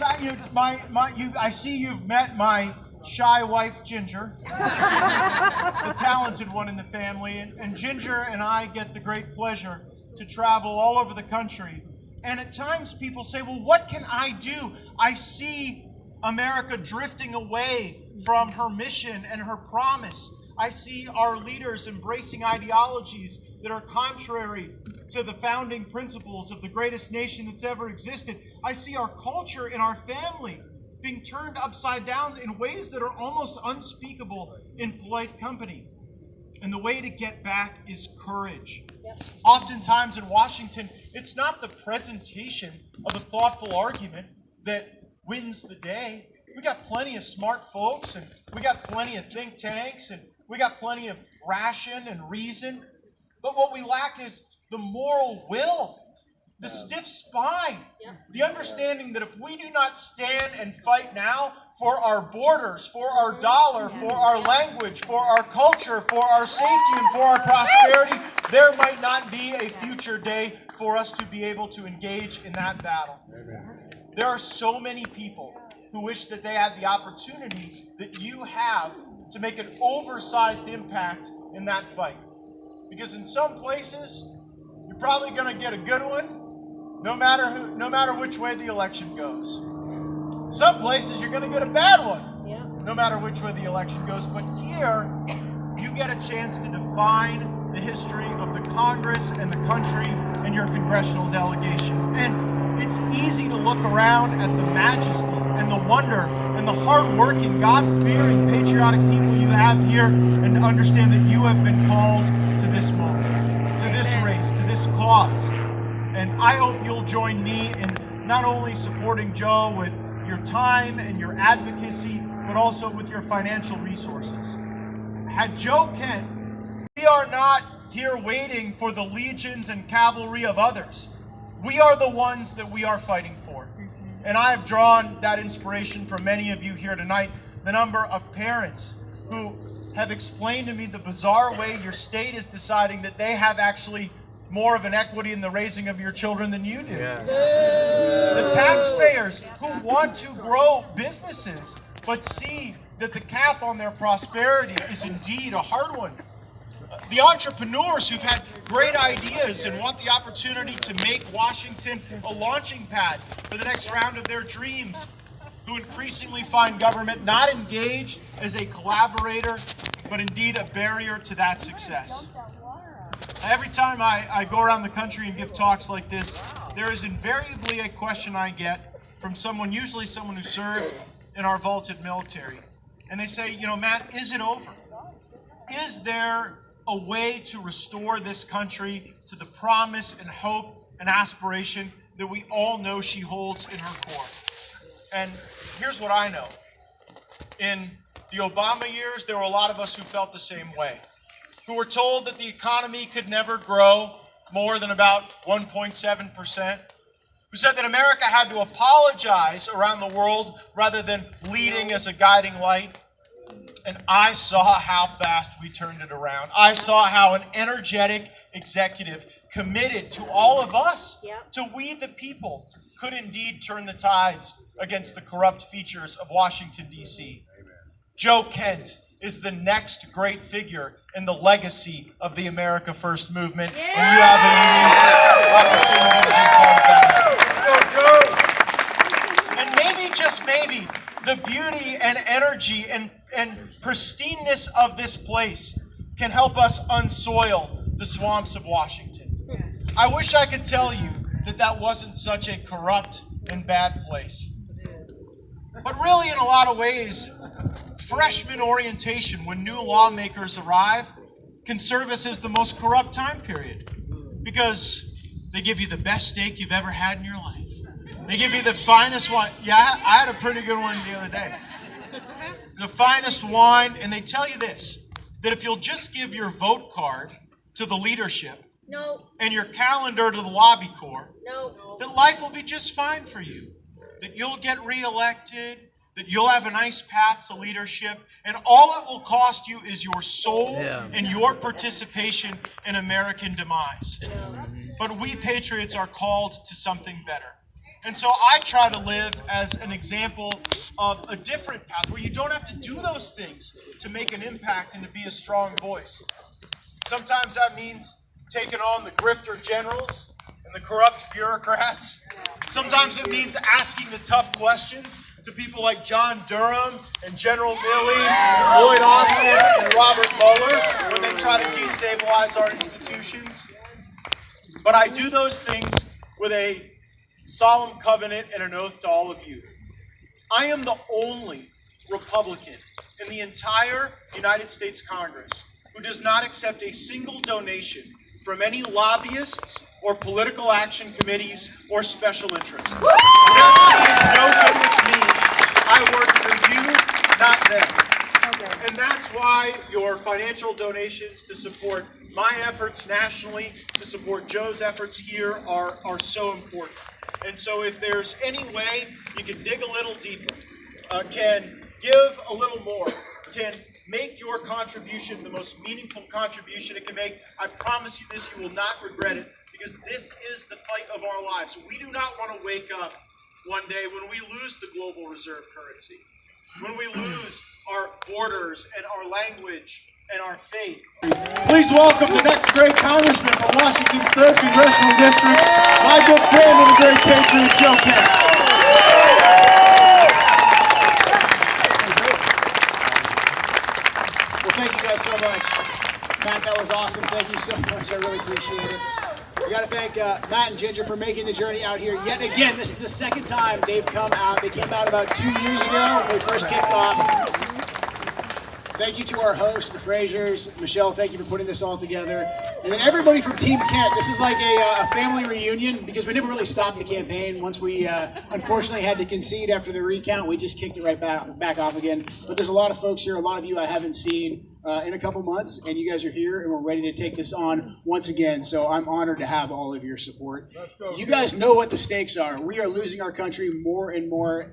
I see you've met my shy wife, Ginger, the talented one in the family. And Ginger and I get the great pleasure to travel all over the country. And at times people say, well, what can I do? I see America drifting away from her mission and her promise. I see our leaders embracing ideologies that are contrary to the founding principles of the greatest nation that's ever existed. I see our culture and our family being turned upside down in ways that are almost unspeakable in polite company. And the way to get back is courage. Yep. Oftentimes in Washington, it's not the presentation of a thoughtful argument that wins the day. We got plenty of smart folks, and we got plenty of think tanks, and we got plenty of ration and reason. But what we lack is the moral will, the stiff spine, the understanding that if we do not stand and fight now for our borders, for our dollar, for our language, for our culture, for our safety, and for our prosperity, there might not be a future day for us to be able to engage in that battle. There are so many people who wish that they had the opportunity that you have to make an oversized impact in that fight. Because in some places, you're probably going to get a good one, no matter which way the election goes. In some places, you're going to get a bad one, no matter which way the election goes. But here, you get a chance to define the history of the Congress and the country and your congressional delegation. And it's easy to look around at the majesty and the wonder and the hard-working, God-fearing, patriotic people you have here and understand that you have been called to this moment, to this race, to this cause. And I hope you'll join me in not only supporting Joe with your time and your advocacy, but also with your financial resources. At Gaetz-Kent, we are not here waiting for the legions and cavalry of others. We are the ones that we are fighting for. And I have drawn that inspiration from many of you here tonight, the number of parents who have explained to me the bizarre way your state is deciding that they have actually more of an equity in the raising of your children than you do. The taxpayers who want to grow businesses but see that the cap on their prosperity is indeed a hard one. The entrepreneurs who've had great ideas and want the opportunity to make Washington a launching pad for the next round of their dreams, who increasingly find government not engaged as a collaborator, but indeed a barrier to that success. Every time I go around the country and give talks like this, there is invariably a question I get from someone, usually someone who served in our vaulted military. And they say, you know, Matt, is it over? Is there a way to restore this country to the promise and hope and aspiration that we all know she holds in her core? And here's what I know. In the Obama years, there were a lot of us who felt the same way, who were told that the economy could never grow more than about 1.7%, who said that America had to apologize around the world rather than leading as a guiding light. And I saw how fast we turned it around. I saw how an energetic executive committed to all of us, to we the people, could indeed turn the tides against the corrupt features of Washington, D.C. Gaetz-Kent is the next great figure in the legacy of the America First movement, and you have a unique opportunity to be part of that. And maybe, just maybe, the beauty and energy and pristineness of this place can help us unsoil the swamps of Washington. I wish I could tell you that that wasn't such a corrupt and bad place. But really, in a lot of ways, freshman orientation, when new lawmakers arrive, can serve us as the most corrupt time period, because they give you the best steak you've ever had in your life. They give you the finest wine. Yeah, I had a pretty good one the other day. The finest wine, and they tell you this, that if you'll just give your vote card to the leadership and your calendar to the lobby corps, that life will be just fine for you, that you'll get reelected, that you'll have a nice path to leadership, and all it will cost you is your soul and your participation in American demise. But we patriots are called to something better. And so I try to live as an example of a different path where you don't have to do those things to make an impact and to be a strong voice. Sometimes that means taking on the grifter generals and the corrupt bureaucrats. Sometimes it means asking the tough questions to people like John Durham and General Milley and Lloyd Austin and Robert Mueller when they try to destabilize our institutions. But I do those things with a solemn covenant and an oath to all of you. I am the only Republican in the entire United States Congress who does not accept a single donation from any lobbyists or political action committees or special interests. Their money is no good with me. I work for you, not them. Okay. And that's why your financial donations to support my efforts nationally, to support Joe's efforts here are so important. And so if there's any way you can dig a little deeper, can give a little more, can make your contribution the most meaningful contribution it can make, I promise you this, you will not regret it, because this is the fight of our lives. We do not want to wake up one day when we lose the global reserve currency, when we lose our borders and our language and our faith. Please welcome the next great congressman from Washington's 3rd Congressional District, my good friend and the great patriot, Joe Kent. Well, thank you guys so much. Matt, that was awesome. Thank you so much. I really appreciate it. We got to thank Matt and Ginger for making the journey out here yet again. This is the second time they've come out. They came out about 2 years ago when we first kicked off. Thank you to our hosts, the Frasers. Michelle, thank you for putting this all together. And then everybody from Team Kent. This is like a family reunion because we never really stopped the campaign. Once we unfortunately had to concede after the recount, we just kicked it right back off again. But there's a lot of folks here, a lot of you I haven't seen in a couple months, and you guys are here, and we're ready to take this on once again. So I'm honored to have all of your support. You guys know what the stakes are. We are losing our country more and more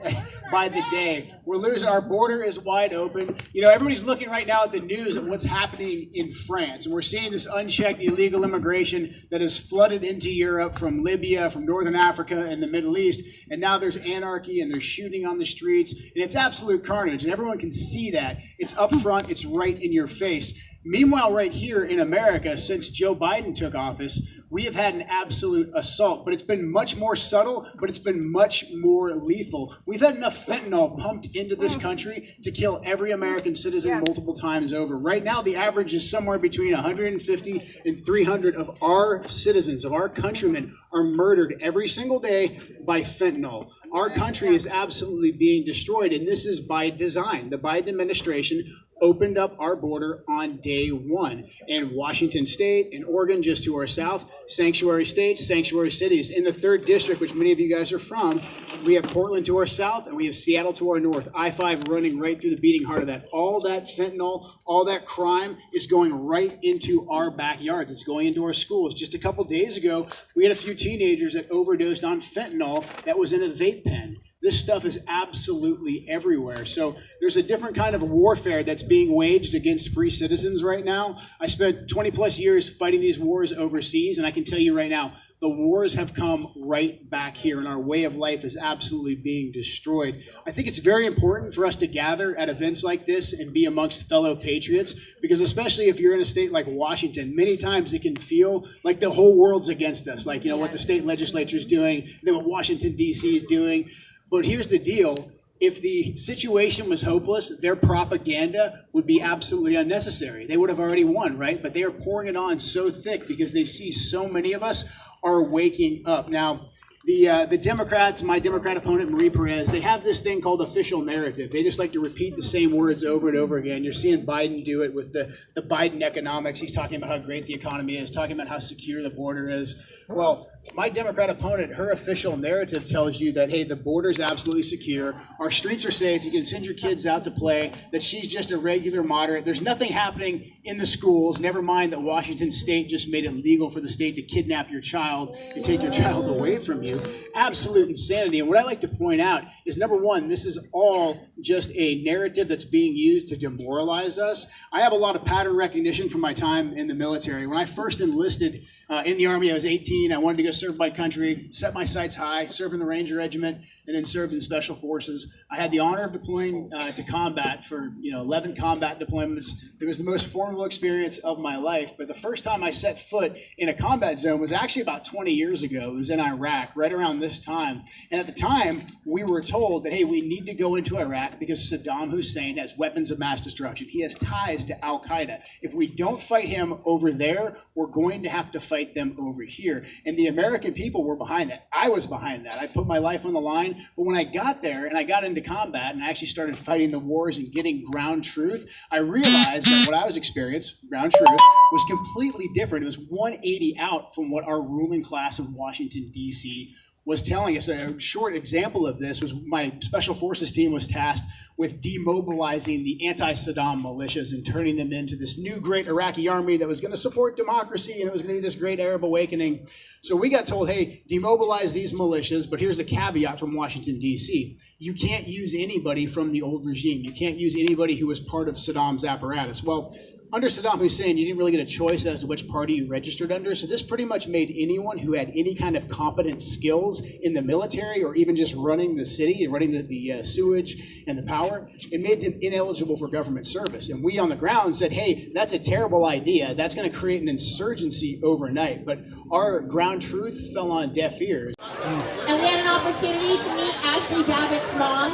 by the day. We're losing. Our border is wide open. You know, everybody's looking right now at the news of what's happening in France, and we're seeing this unchecked illegal immigration that has flooded into Europe from Libya, from Northern Africa, and the Middle East. And now there's anarchy, and there's shooting on the streets, and it's absolute carnage, and everyone can see that. It's up front. It's right in your face. Meanwhile, right here in America, since Joe Biden took office, we have had an absolute assault, but it's been much more subtle, but it's been much more lethal. We've had enough fentanyl pumped into this country to kill every American citizen multiple times over. Right now, the average is somewhere between 150 and 300 of our citizens, of our countrymen, are murdered every single day by fentanyl. Our country is absolutely being destroyed, and this is by design. The Biden administration opened up our border on day one. In Washington State, in Oregon, just to our south, sanctuary states, sanctuary cities. In the 3rd District, which many of you guys are from, we have Portland to our south, and we have Seattle to our north. I-5 running right through the beating heart of that. All that fentanyl, all that crime is going right into our backyards. It's going into our schools. Just a couple days ago, we had a few teenagers that overdosed on fentanyl that was in a vape pen. This stuff is absolutely everywhere. So there's a different kind of warfare that's being waged against free citizens right now. I spent 20 plus years fighting these wars overseas, and I can tell you right now, the wars have come right back here, and our way of life is absolutely being destroyed. I think it's very important for us to gather at events like this and be amongst fellow patriots, because especially if you're in a state like Washington, many times it can feel like the whole world's against us, like, you know, what the state legislature is doing, then what Washington, D.C. is doing. But here's the deal. If the situation was hopeless, their propaganda would be absolutely unnecessary. They would have already won, right? But they are pouring it on so thick because they see so many of us are waking up. Now, the Democrats, my Democrat opponent, Marie Gutierrez, they have this thing called official narrative. They just like to repeat the same words over and over again. You're seeing Biden do it with the Biden economics. He's talking about how great the economy is, talking about how secure the border is. Well, my Democrat opponent, her official narrative tells you that, hey, the border is absolutely secure. Our streets are safe. You can send your kids out to play, that she's just a regular moderate. There's nothing happening in the schools. Never mind that Washington State just made it legal for the state to kidnap your child and take your child away from you. Absolute insanity. And what I like to point out is, number one, this is all just a narrative that's being used to demoralize us. I have a lot of pattern recognition from my time in the military. When I first enlisted in the Army, I was 18. I wanted to go serve my country, set my sights high, serve in the Ranger Regiment, and then served in Special Forces. I had the honor of deploying to combat for 11 combat deployments. It was the most formidable experience of my life. But the first time I set foot in a combat zone was actually about 20 years ago. It was in Iraq, right around this time. And at the time, we were told that, hey, we need to go into Iraq because Saddam Hussein has weapons of mass destruction. He has ties to Al-Qaeda. If we don't fight him over there, we're going to have to fight them over here. And the American people were behind that. I was behind that. I put my life on the line. But when I got there and I got into combat and I actually started fighting the wars and getting ground truth, I realized that what I was experiencing, ground truth, was completely different. It was 180 out from what our ruling class in Washington, D.C. was telling us. A short example of this was my Special Forces team was tasked with demobilizing the anti-Saddam militias and turning them into this new great Iraqi army that was going to support democracy, and it was going to be this great Arab awakening. So we got told, hey, demobilize these militias, but here's a caveat from Washington, D.C. You can't use anybody from the old regime. You can't use anybody who was part of Saddam's apparatus. Well, under Saddam Hussein, you didn't really get a choice as to which party you registered under, so this pretty much made anyone who had any kind of competent skills in the military or even just running the city, running the sewage and the power, it made them ineligible for government service. And we on the ground said, hey, that's a terrible idea. That's going to create an insurgency overnight. But our ground truth fell on deaf ears. And we had an opportunity to meet Ashley Babbitt's mom,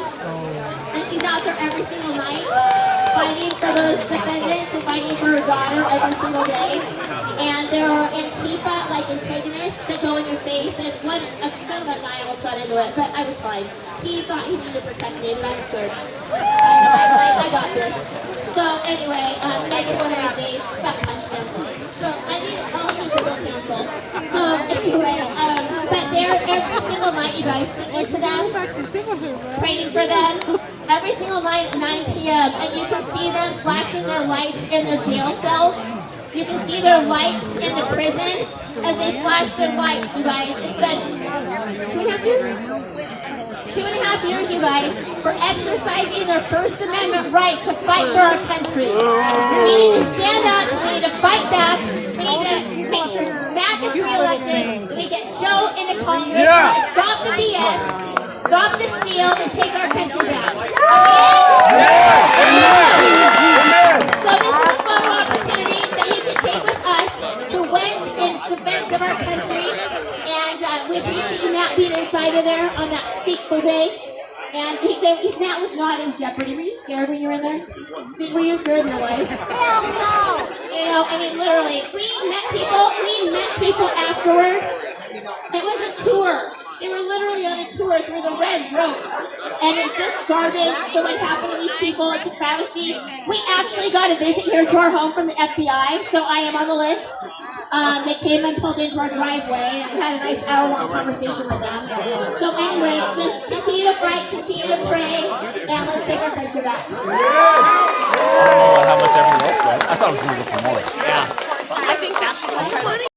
and she's out there every single night fighting for those defendants and fighting for her daughter every single day. And there are Antifa, like antagonists, that go in your face. And a gentleman and I almost got into it, but I was fine. He thought he needed to protect me, but I was good. I got this. So anyway, Megan, one of my days, got punched in. So I need all people to cancel. So anyway, but they're every single night, you guys, singing to them, praying for them. Every single night at 9 p.m. And you can see them flashing their lights in their jail cells. You can see their lights in the prison as they flash their lights, you guys. It's been 2.5 years? 2.5 years, you guys, for exercising their First Amendment right to fight for our country. We need to stand up, we need to fight back, we need to make sure Matt gets reelected, we get Joe into Congress, we need to stop the BS, stop the steal, and take our country back. So this is a photo opportunity that you can take with us who went in defense of our country, and we appreciate you, Matt, being inside of there on that fateful day. And Matt was not in jeopardy. Were you scared when you were in there? Were you good in your life? Hell no! You know, I mean, literally, we met people afterwards. It was a tour. They were literally on a tour through the red ropes. And it's just garbage that would happen to these people. It's a travesty. We actually got a visit here to our home from the FBI, so I am on the list. They came and pulled into our driveway, and we had a nice hour-long conversation with them. So anyway, just continue to fight, continue to pray, and let's take our country back. I don't know how much everyone else went. I thought it was going to go for more. Yeah. I think that's